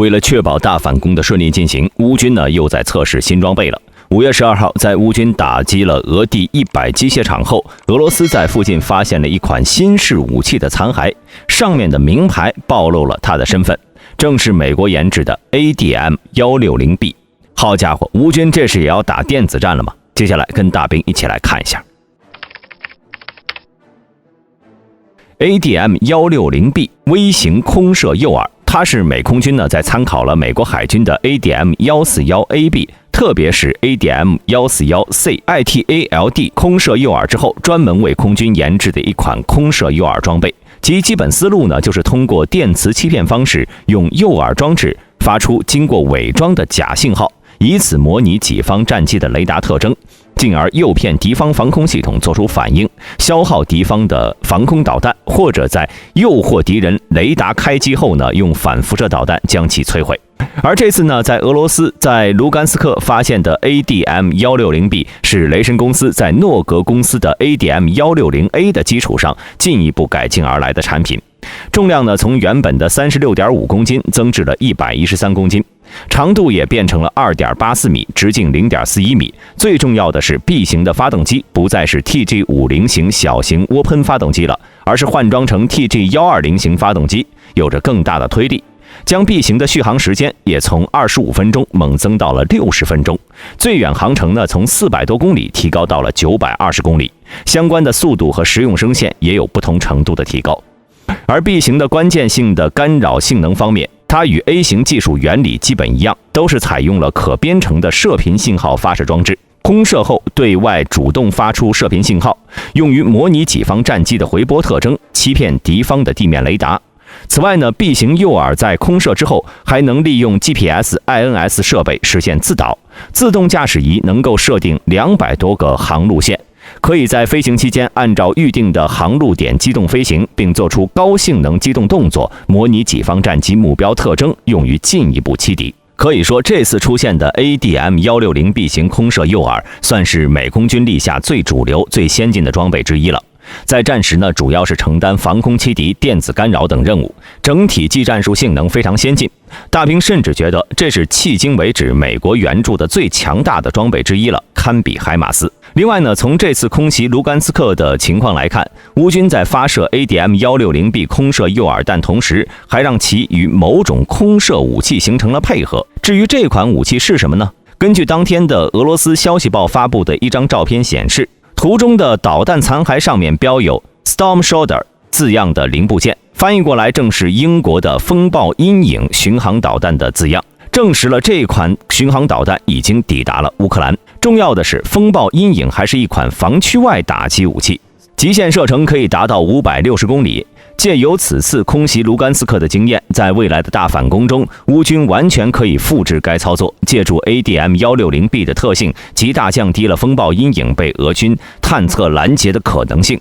为了确保大反攻的顺利进行，乌军呢又在测试新装备了。5月12号，在乌军打击了俄第100机械厂后，俄罗斯在附近发现了一款新式武器的残骸，上面的名牌暴露了它的身份，正是美国研制的 ADM-160B。好家伙，乌军这是也要打电子战了吗？接下来跟大兵一起来看一下。ADM-160B 微型空射诱饵，它是美空军呢在参考了美国海军的 ADM-141AB， 特别是 ADM-141C ITALD 空射诱饵之后，专门为空军研制的一款空射诱饵装备。其基本思路呢，就是通过电磁欺骗方式，用诱饵装置发出经过伪装的假信号，以此模拟己方战机的雷达特征，进而诱骗敌方防空系统做出反应，消耗敌方的防空导弹，或者在诱惑敌人雷达开机后呢，用反辐射导弹将其摧毁。而这次呢，在俄罗斯在卢甘斯克发现的 ADM-160B 是雷神公司在诺格公司的 ADM-160A 的基础上进一步改进而来的产品。重量呢，从原本的 36.5 公斤增至了113公斤，长度也变成了 2.84 米，直径 0.41 米。最重要的是 B 型的发动机不再是 TG50 型小型涡喷发动机了，而是换装成 TG120 型发动机，有着更大的推力，将 B 型的续航时间也从25分钟猛增到了60分钟，最远航程呢从400多公里提高到了920公里，相关的速度和实用声线也有不同程度的提高。而 B 型的关键性的干扰性能方面，它与 A 型技术原理基本一样，都是采用了可编程的射频信号发射装置，空射后对外主动发出射频信号，用于模拟己方战机的回波特征，欺骗敌方的地面雷达。此外呢 ，B 型诱饵在空射之后，还能利用 GPS、INS 设备实现自导，自动驾驶仪能够设定200多个航路线，可以在飞行期间按照预定的航路点机动飞行，并做出高性能机动动作，模拟己方战机目标特征，用于进一步欺敌。可以说，这次出现的 ADM-160B 型空射诱饵，算是美空军立下最主流、最先进的装备之一了。在战时呢，主要是承担防空欺敌、电子干扰等任务，整体技战术性能非常先进。大兵甚至觉得这是迄今为止美国援助的最强大的装备之一了，堪比海马斯。另外呢，从这次空袭卢甘斯克的情况来看，乌军在发射 ADM-160B 空射诱饵弹同时，还让其与某种空射武器形成了配合。至于这款武器是什么呢？根据当天的俄罗斯消息报发布的一张照片显示，图中的导弹残骸上面标有 Storm Shadow 字样的零部件，翻译过来正是英国的风暴阴影巡航导弹的字样，证实了这款巡航导弹已经抵达了乌克兰。重要的是，风暴阴影还是一款防区外打击武器，极限射程可以达到560公里。借由此次空袭卢甘斯克的经验，在未来的大反攻中，乌军完全可以复制该操作，借助 ADM-160B 的特性，极大降低了风暴阴影被俄军探测拦截的可能性。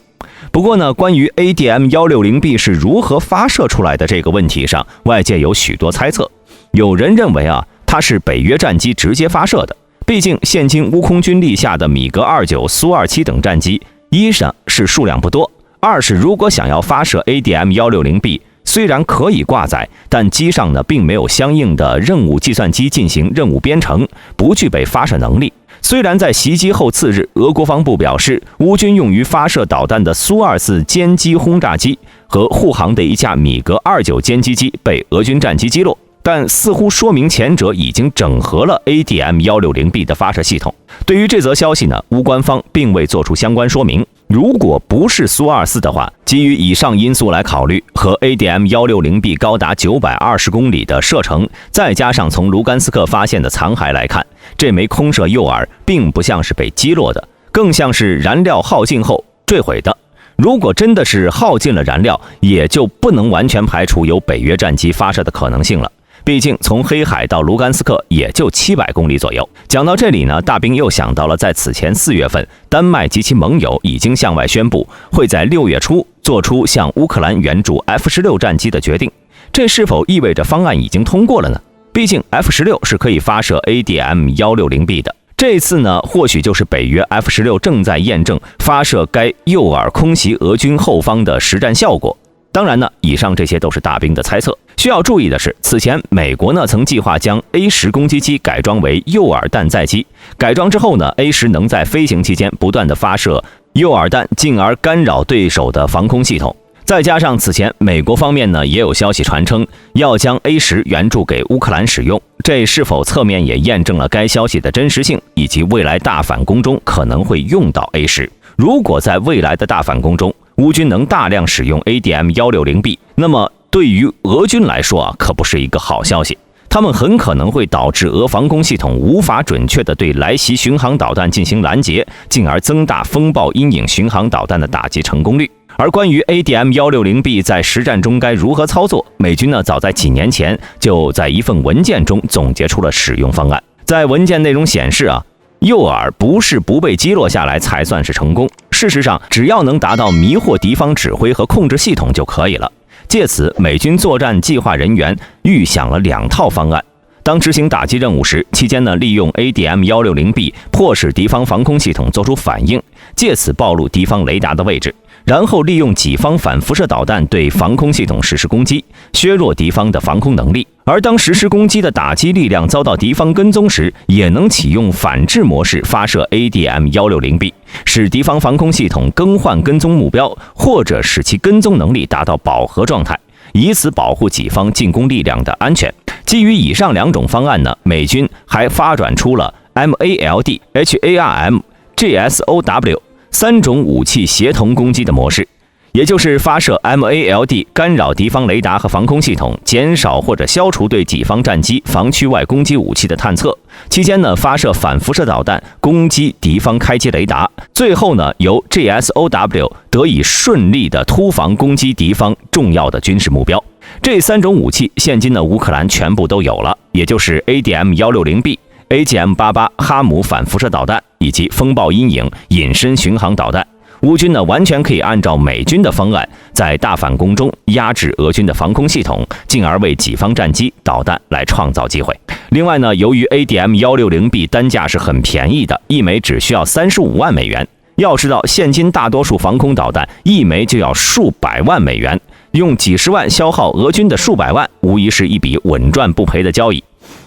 不过呢，关于 ADM-160B 是如何发射出来的这个问题上，外界有许多猜测。有人认为它是北约战机直接发射的，毕竟现今乌空军立下的米格29、苏27等战机，一是数量不多，二是如果想要发射 ADM-160B， 虽然可以挂载，但机上呢并没有相应的任务计算机进行任务编程，不具备发射能力。虽然在袭击后次日，俄国防部表示，乌军用于发射导弹的苏24歼击轰炸机和护航的一架米格29歼击机被俄军战机击落，但似乎说明前者已经整合了 ADM-160B 的发射系统。对于这则消息呢，乌官方并未做出相关说明。如果不是苏24的话，基于以上因素来考虑，和 ADM-160B 高达920公里的射程，再加上从卢甘斯克发现的残骸来看，这枚空射诱饵并不像是被击落的，更像是燃料耗尽后坠毁的。如果真的是耗尽了燃料，也就不能完全排除有北约战机发射的可能性了。毕竟从黑海到卢甘斯克也就700公里左右。讲到这里呢，大兵又想到了在此前4月份，丹麦及其盟友已经向外宣布，会在6月初做出向乌克兰援助 F-16战机的决定。这是否意味着方案已经通过了呢？毕竟 F-16是可以发射 ADM-160B 的。这次呢，或许就是北约 F-16正在验证发射该诱饵空袭俄军后方的实战效果。当然呢，以上这些都是大兵的猜测。需要注意的是，此前美国呢曾计划将 A10 攻击机改装为诱饵弹载机，改装之后呢 ，A10 能在飞行期间不断的发射诱饵弹，进而干扰对手的防空系统。再加上此前美国方面呢也有消息传称要将 A10 援助给乌克兰使用，这是否侧面也验证了该消息的真实性，以及未来大反攻中可能会用到 A10。如果在未来的大反攻中，乌军能大量使用 ADM-160B， 那么对于俄军来说可不是一个好消息。他们很可能会导致俄防空系统无法准确地对来袭巡航导弹进行拦截，进而增大风暴阴影巡航导弹的打击成功率。而关于 ADM-160B 在实战中该如何操作，美军呢早在几年前就在一份文件中总结出了使用方案。在文件内容显示诱饵不是不被击落下来才算是成功，事实上只要能达到迷惑敌方指挥和控制系统就可以了。借此，美军作战计划人员预想了2套方案。当执行打击任务时，期间呢利用 ADM-160B 迫使敌方防空系统做出反应，借此暴露敌方雷达的位置，然后利用己方反辐射导弹对防空系统实施攻击，削弱敌方的防空能力。而当实施攻击的打击力量遭到敌方跟踪时，也能启用反制模式发射 ADM-160B， 使敌方防空系统更换跟踪目标，或者使其跟踪能力达到饱和状态，以此保护己方进攻力量的安全。基于以上2种方案呢，美军还发展出了 MALD、HARM、GSOW 3种武器协同攻击的模式，也就是发射 MALD 干扰敌方雷达和防空系统，减少或者消除对己方战机、防区外攻击武器的探测。期间呢，发射反辐射导弹攻击敌方开机雷达。最后呢，由 GSOW 得以顺利的突防攻击敌方重要的军事目标。这3种武器现今呢，乌克兰全部都有了，也就是 ADM-160B、AGM-88 哈姆反辐射导弹以及风暴阴影隐身巡航导弹。乌军呢完全可以按照美军的方案，在大反攻中压制俄军的防空系统，进而为己方战机、导弹来创造机会。另外呢，由于 ADM-160B 单价是很便宜的，一枚只需要35万美元。要知道，现今大多数防空导弹一枚就要数百万美元，用几十万消耗俄军的数百万，无疑是一笔稳赚不赔的交易。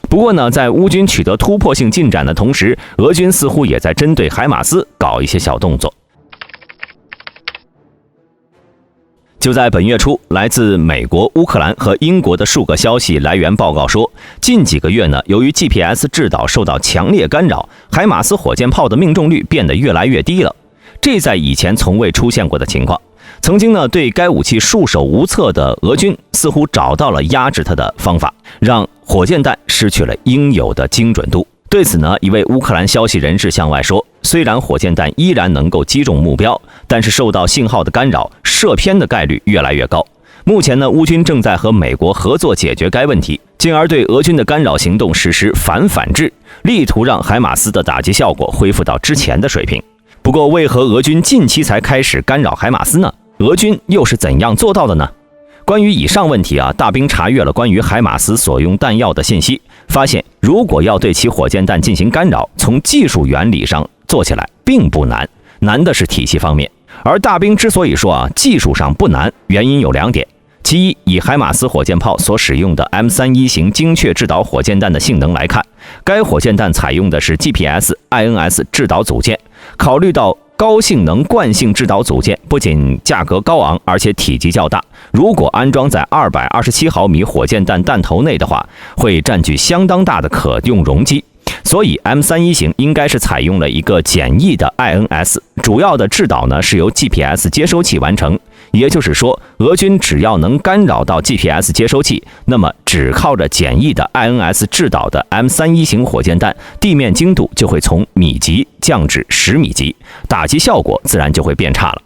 不过呢，在乌军取得突破性进展的同时，俄军似乎也在针对海马斯搞一些小动作。就在本月初，来自美国、乌克兰和英国的数个消息来源报告说，近几个月呢，由于 GPS 制导受到强烈干扰，海马斯火箭炮的命中率变得越来越低了。这在以前从未出现过的情况。曾经呢，对该武器束手无策的俄军似乎找到了压制它的方法，让火箭弹失去了应有的精准度。对此呢，一位乌克兰消息人士向外说，虽然火箭弹依然能够击中目标，但是受到信号的干扰，射偏的概率越来越高。目前呢，乌军正在和美国合作解决该问题，进而对俄军的干扰行动实施反制，力图让海马斯的打击效果恢复到之前的水平。不过，为何俄军近期才开始干扰海马斯呢？俄军又是怎样做到的呢？关于以上问题大兵查阅了关于海马斯所用弹药的信息，发现如果要对其火箭弹进行干扰，从技术原理上做起来并不难，难的是体系方面。而大兵之所以说技术上不难，原因有2点。其一，以海马斯火箭炮所使用的 M31 型精确制导火箭弹的性能来看，该火箭弹采用的是 GPS、INS 制导组件。考虑到高性能惯性制导组件不仅价格高昂，而且体积较大，如果安装在227毫米火箭弹弹头内的话，会占据相当大的可用容积。所以 M31 型应该是采用了一个简易的 INS， 主要的制导呢是由 GPS 接收器完成。也就是说，俄军只要能干扰到 GPS 接收器，那么只靠着简易的 INS 制导的 M31 型火箭弹，地面精度就会从米级降至10米级，打击效果自然就会变差了。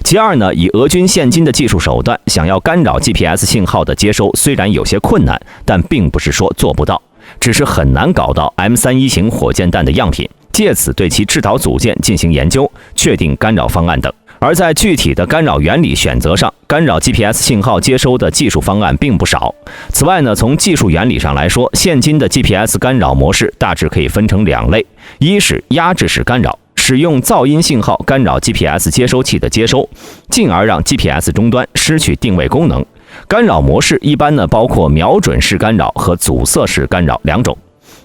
其二呢，以俄军现今的技术手段，想要干扰 GPS 信号的接收虽然有些困难，但并不是说做不到，只是很难搞到 M31 型火箭弹的样品，借此对其制导组件进行研究，确定干扰方案等。而在具体的干扰原理选择上，干扰 GPS 信号接收的技术方案并不少。此外呢，从技术原理上来说，现今的 GPS 干扰模式大致可以分成2类，一是压制式干扰，使用噪音信号干扰 GPS 接收器的接收，进而让 GPS 终端失去定位功能。干扰模式一般呢包括瞄准式干扰和阻塞式干扰两种。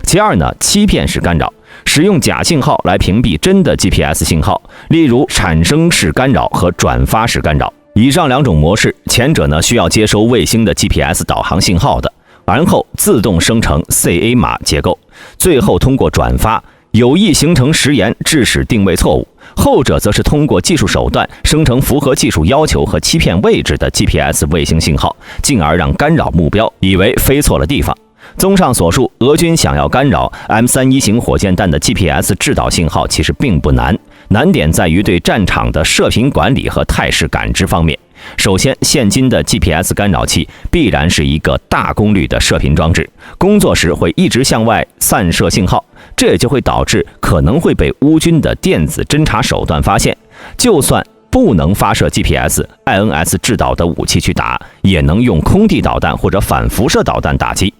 其二呢，欺骗式干扰，使用假信号来屏蔽真的 GPS 信号，例如产生式干扰和转发式干扰。以上两种模式，前者呢需要接收卫星的 GPS 导航信号的，然后自动生成 CA 码结构，最后通过转发有意形成时延，致使定位错误。后者则是通过技术手段生成符合技术要求和欺骗位置的 GPS 卫星信号，进而让干扰目标以为飞错了地方。综上所述，俄军想要干扰 M31型火箭弹的 GPS 制导信号其实并不难，难点在于对战场的射频管理和态势感知方面。首先，现今的 GPS 干扰器必然是一个大功率的射频装置，工作时会一直向外散射信号，这也就会导致可能会被乌军的电子侦察手段发现。就算不能发射 GPS、INS 制导的武器去打，也能用空地导弹或者反辐射导弹打击。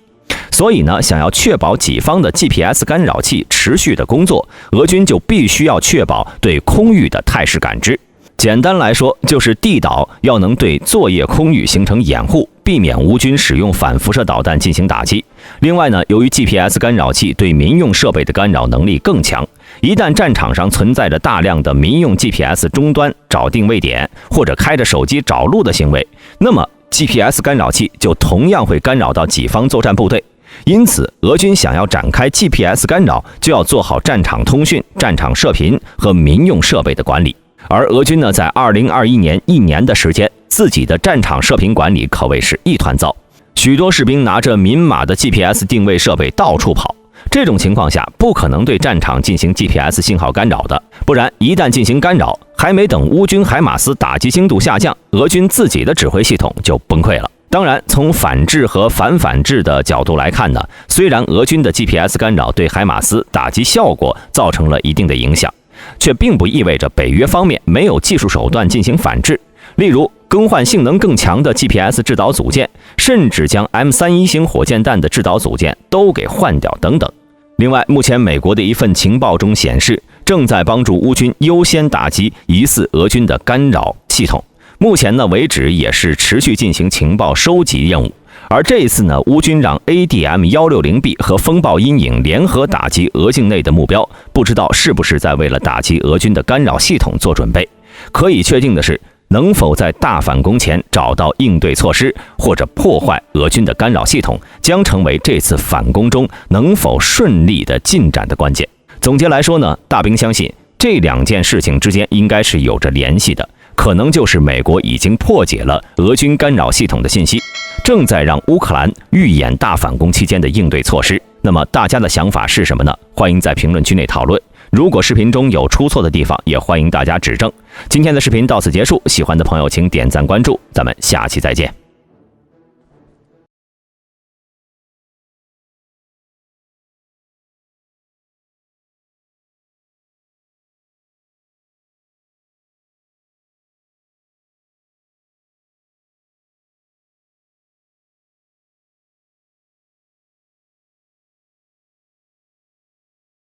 所以呢，想要确保己方的 GPS 干扰器持续的工作，俄军就必须要确保对空域的态势感知。简单来说，就是地导要能对作业空域形成掩护，避免乌军使用反辐射导弹进行打击。另外呢，由于 GPS 干扰器对民用设备的干扰能力更强，一旦战场上存在着大量的民用 GPS 终端找定位点或者开着手机找路的行为，那么 GPS 干扰器就同样会干扰到己方作战部队。因此，俄军想要展开 GPS 干扰，就要做好战场通讯、战场射频和民用设备的管理。而俄军呢，在2021年1年的时间，自己的战场射频管理可谓是一团糟，许多士兵拿着明码的 GPS 定位设备到处跑。这种情况下，不可能对战场进行 GPS 信号干扰的，不然一旦进行干扰，还没等乌军海马斯打击精度下降，俄军自己的指挥系统就崩溃了。当然，从反制和反制的角度来看呢，虽然俄军的 GPS 干扰对海马斯打击效果造成了一定的影响，却并不意味着北约方面没有技术手段进行反制，例如更换性能更强的 GPS 制导组件，甚至将 M31型火箭弹的制导组件都给换掉等等。另外，目前美国的一份情报中显示，正在帮助乌军优先打击疑似俄军的干扰系统。目前呢为止也是持续进行情报收集任务，而这一次呢，乌军让 ADM-160B 和风暴阴影联合打击俄境内的目标，不知道是不是在为了打击俄军的干扰系统做准备。可以确定的是，能否在大反攻前找到应对措施，或者破坏俄军的干扰系统，将成为这次反攻中能否顺利的进展的关键。总结来说呢，大兵相信这两件事情之间应该是有着联系的，可能就是美国已经破解了俄军干扰系统的信息，正在让乌克兰预演大反攻期间的应对措施。那么大家的想法是什么呢？欢迎在评论区内讨论。如果视频中有出错的地方，也欢迎大家指正。今天的视频到此结束，喜欢的朋友请点赞关注，咱们下期再见。